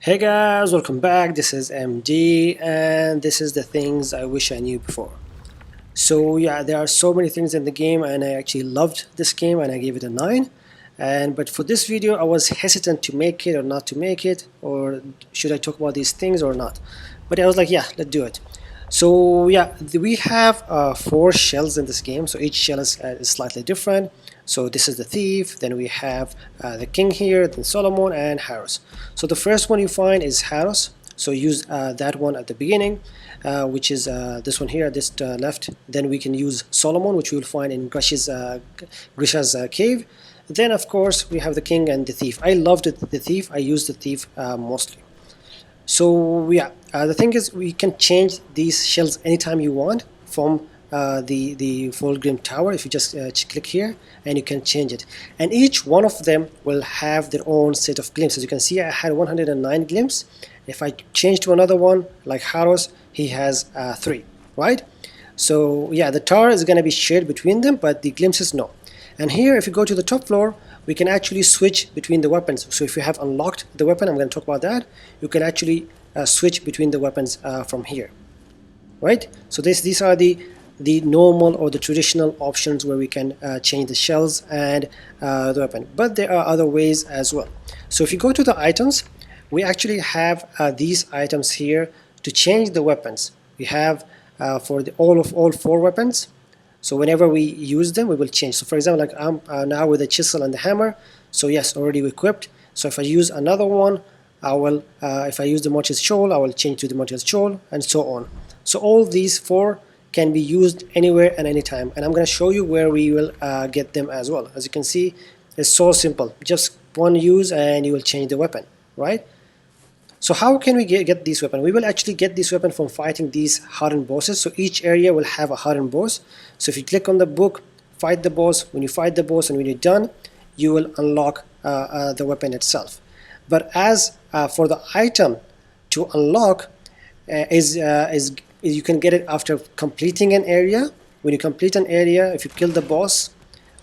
Hey guys, welcome back. This is MD and this is the things I wish I knew before. So yeah, there are so many things in the game and I actually loved this game and I gave it a 9. But for this video I was hesitant to make it or not to make it, or should I talk about these things or not. But I was like, yeah, let's do it. So yeah, we have 4 shells in this game, so each shell is slightly different. So this is the thief, then we have the king here, then Solomon and Harris. So the first one you find is Harris, so use that one at the beginning, which is this one here, this left. Then we can use Solomon, which we will find in Grisha's cave. Then of course we have the king and the thief. I loved the thief, I used the thief mostly. So yeah, the thing is we can change these shells anytime you want from the Fulgrim Tower. If you just click here and you can change it, and each one of them will have their own set of glimpses. As you can see, I had 109 glimpses. If I change to another one like Haros, he has 3, right? So yeah, the tower is going to be shared between them, but the glimpses no. And here, if you go to the top floor, we can actually switch between the weapons. So if you have unlocked the weapon, I'm going to talk about that, you can actually switch between the weapons from here, right? So these are the normal or the traditional options where we can change the shells and the weapon. But there are other ways as well. So if you go to the items, we actually have these items here to change the weapons. We have for all 4 weapons. So whenever we use them, we will change. So for example, like I'm now with the chisel and the hammer. So yes, already equipped. So if I use another one, I will. If I use the Mortis Shoal, I will change to the Mortis Shoal, and so on. So all these 4 can be used anywhere and anytime. And I'm going to show you where we will get them as well. As you can see, it's so simple. Just one use, and you will change the weapon, right? So how can we get this weapon? We will actually get this weapon from fighting these hardened bosses. So each area will have a hardened boss. So if you click on the book, fight the boss. When you fight the boss and when you're done, you will unlock the weapon itself. But as for the item to unlock is you can get it after completing an area. When you complete an area, if you kill the boss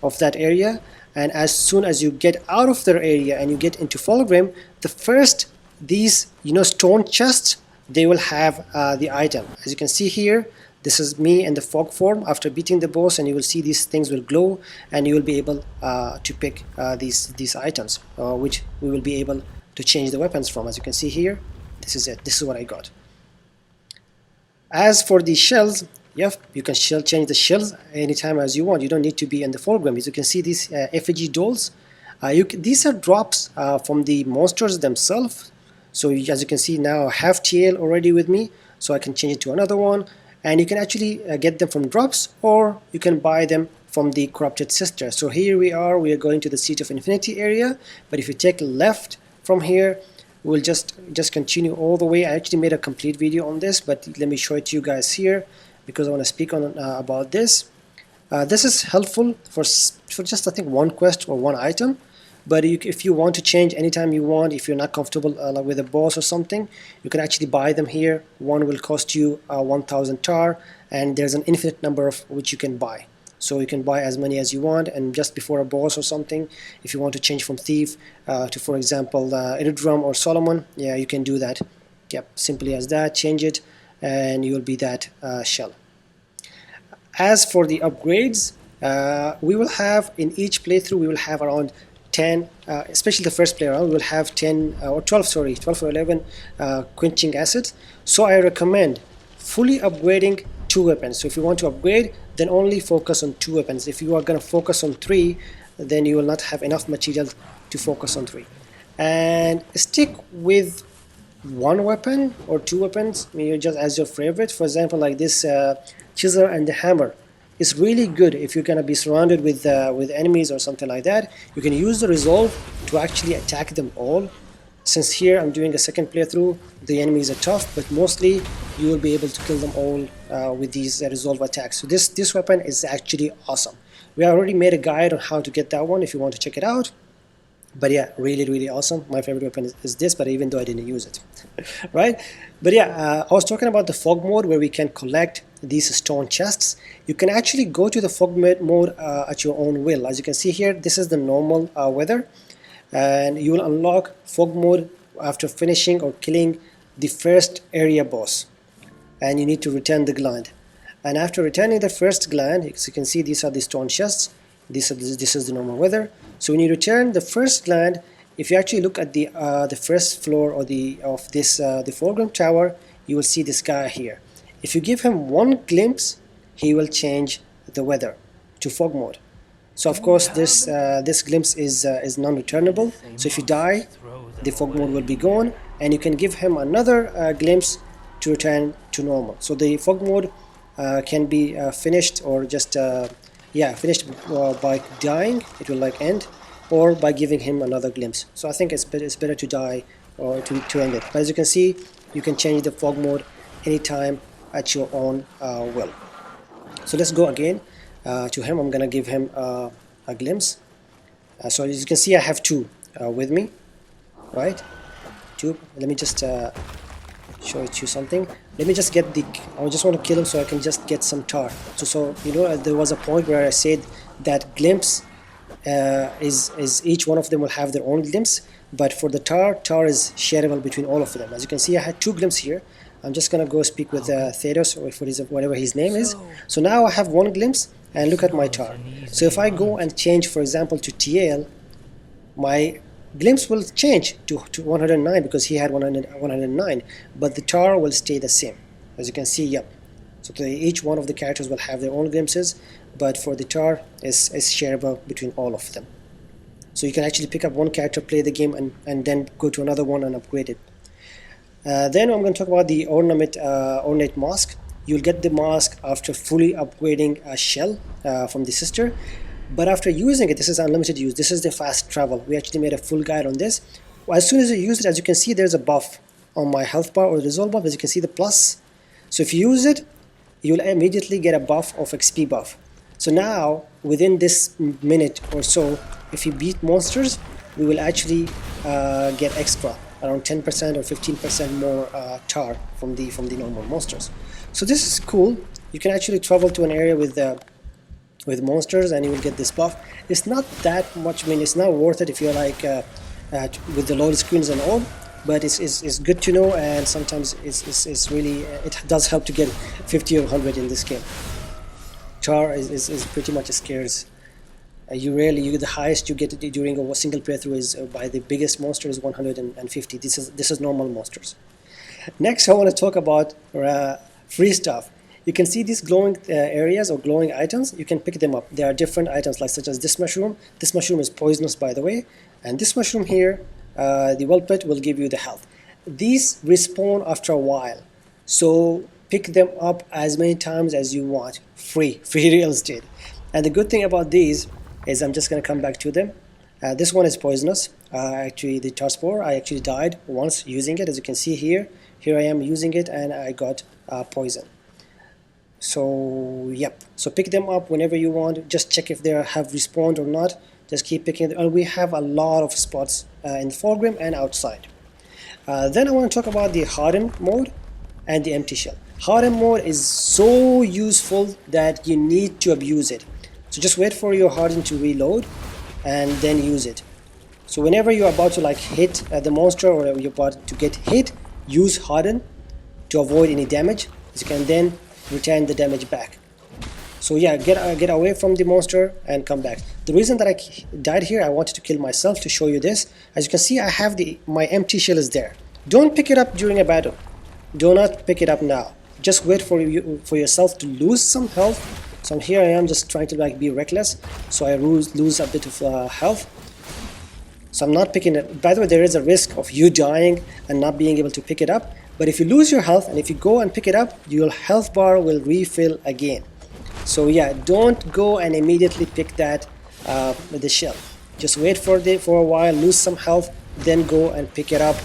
of that area, and as soon as you get out of their area and you get into Fulgrim, the first these stone chests, they will have the item. As you can see here, this is me in the fog form after beating the boss, and you will see these things will glow, and you will be able to pick these items, which we will be able to change the weapons from. As you can see here, this is it. This is what I got. As for the shells, yep, you can change the shells anytime as you want. You don't need to be in the Fulgrim. As you can see, these effigy dolls, these are drops from the monsters themselves. So as you can see now, I have TL already with me, so I can change it to another one, and you can actually get them from drops, or you can buy them from the corrupted sister. So here we are going to the Seat of Infinity area, but if you take left from here, we'll just continue all the way. I actually made a complete video on this, but let me show it to you guys here because I want to speak on about this. This is helpful for just I think 1 quest or 1 item. But if you want to change anytime you want, if you're not comfortable like with a boss or something, you can actually buy them here. One will cost you 1000 tar, and there's an infinite number of which you can buy. So you can buy as many as you want, and just before a boss or something, if you want to change from thief to, for example, Iridrum or Solomon, yeah, you can do that. Yep, simply as that, change it, and you'll be that shell. As for the upgrades, we will have in each playthrough, we will have around 10, especially the first player round, we will have 10 or 12, sorry, 12 or 11 quenching acids. So I recommend fully upgrading 2 weapons. So if you want to upgrade, then only focus on 2 weapons. If you are going to focus on 3, then you will not have enough material to focus on 3. And stick with 1 weapon or 2 weapons, just as your favorite. For example, like this chisel and the hammer. It's really good if you're going to be surrounded with enemies or something like that. You can use the resolve to actually attack them all. Since here I'm doing a second playthrough, the enemies are tough, but mostly you will be able to kill them all with these resolve attacks. So this weapon is actually awesome. We already made a guide on how to get that one if you want to check it out. But yeah, really awesome. My favorite weapon is this, but even though I didn't use it, right? But yeah, I was talking about the fog mode where we can collect these stone chests. You can actually go to the fog mode at your own will. As you can see here, this is the normal weather, and you will unlock fog mode after finishing or killing the first area boss, and you need to return the gland. And after returning the first gland, as you can see, these are the stone chests. This is the normal weather. So when you return the first gland, if you actually look at the first floor or the foreground tower, you will see this guy here. If you give him one glimpse, he will change the weather to fog mode. So of course this glimpse is non-returnable. So if you die, the fog mode will be gone, and you can give him another glimpse to return to normal. So the fog mode can be finished, or just finished by dying. It will like end, or by giving him another glimpse. So I think it's better to die or to end it. But as you can see, you can change the fog mode anytime at your own will. So let's go again to him. I'm gonna give him a glimpse. So as you can see, I have two with me, right? Two. Let me just show you something. Let me just get I just want to kill him so I can just get some tar. So you know, there was a point where I said that glimpse is each one of them will have their own glimpse, but for the tar is shareable between all of them. As you can see, I had two glimpses here. I'm just gonna go speak with Theros, or whatever his name is. So now I have one glimpse, and look at my tar. So if I go and change, for example, to TL, my glimpse will change to 109 because he had 109, but the tar will stay the same. As you can see, yep. So each one of the characters will have their own glimpses, but for the tar is shareable between all of them. So you can actually pick up one character, play the game, and then go to another one and upgrade it. Then I'm going to talk about the Ornament mask. You'll get the mask after fully upgrading a shell from the sister. But after using it, this is unlimited use. This is the fast travel. We actually made a full guide on this. As soon as you use it, as you can see, there's a buff on my health bar, or the resolve buff. As you can see, the plus. So if you use it, you'll immediately get a buff of XP buff. So now, within this minute or so, if you beat monsters, we will actually get extra, around 10% or 15% more tar from the normal monsters. So this is cool. You can actually travel to an area with monsters, and you will get this buff. It's not that much. I mean, it's not worth it if you're like with the load screens and all, but it's good to know, and sometimes it's really, it does help to get 50 or 100 in this game. Tar is pretty much scarce. The highest you get during a single playthrough is by the biggest monster is 150. This is normal monsters. Next, I want to talk about free stuff. You can see these glowing areas or glowing items. You can pick them up. There are different items, like such as this mushroom. This mushroom is poisonous, by the way. And this mushroom here, the wellpit, will give you the health. These respawn after a while, so pick them up as many times as you want. Free real estate. And the good thing about these is, I'm just going to come back to them. This one is poisonous. Actually, the tar spore, I actually died once using it. As you can see here I am using it, and I got poison. So yep, so pick them up whenever you want. Just check if they have respawned or not. Just keep picking them. And we have a lot of spots in the foreground and outside. Then I want to talk about the harden mode and the empty shell. Harden mode is so useful that you need to abuse it. So just wait for your harden to reload and then use it. So whenever you're about to like hit the monster, or you're about to get hit, use harden to avoid any damage. You can then return the damage back. So yeah, get away from the monster and come back. The reason that I died here, I wanted to kill myself to show you this. As you can see, I have my empty shell is there. Don't pick it up during a battle. Do not pick it up now. Just wait for yourself to lose some health. So here I am just trying to like be reckless, so I lose a bit of health. So I'm not picking it. By the way, there is a risk of you dying and not being able to pick it up. But if you lose your health, and if you go and pick it up, your health bar will refill again. So yeah, don't go and immediately pick that with the shell. Just wait for a while, lose some health, then go and pick it up,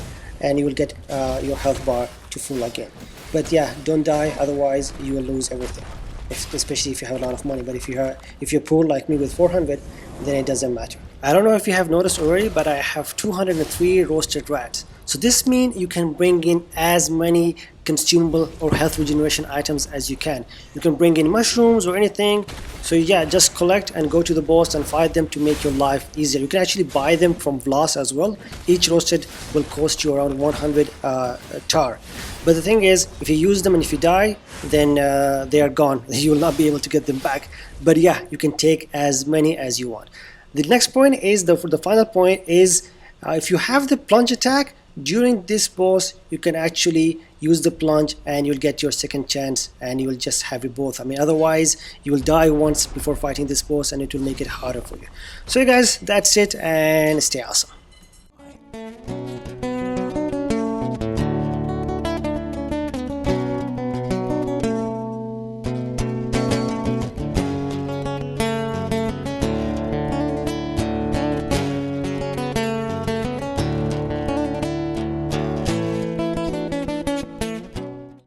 and you will get your health bar to full again. But yeah, don't die, otherwise you will lose everything. Especially if you have a lot of money. But if you're poor like me with 400, then it doesn't matter. I don't know if you have noticed already, but I have 203 roasted rats. So this means you can bring in as many consumable or health regeneration items as you can. You can bring in mushrooms or anything. So yeah, just collect and go to the boss and fight them to make your life easier. You can actually buy them from Vlas as well. Each roasted will cost you around 100 tar. But the thing is, if you use them and if you die, then they are gone. You will not be able to get them back. But yeah, you can take as many as you want. The next point is, the final point is, if you have the plunge attack, during this boss you can actually use the plunge and you'll get your second chance and you will just have it both. I mean, otherwise you will die once before fighting this boss and it will make it harder for you. So you guys, that's it, and stay awesome.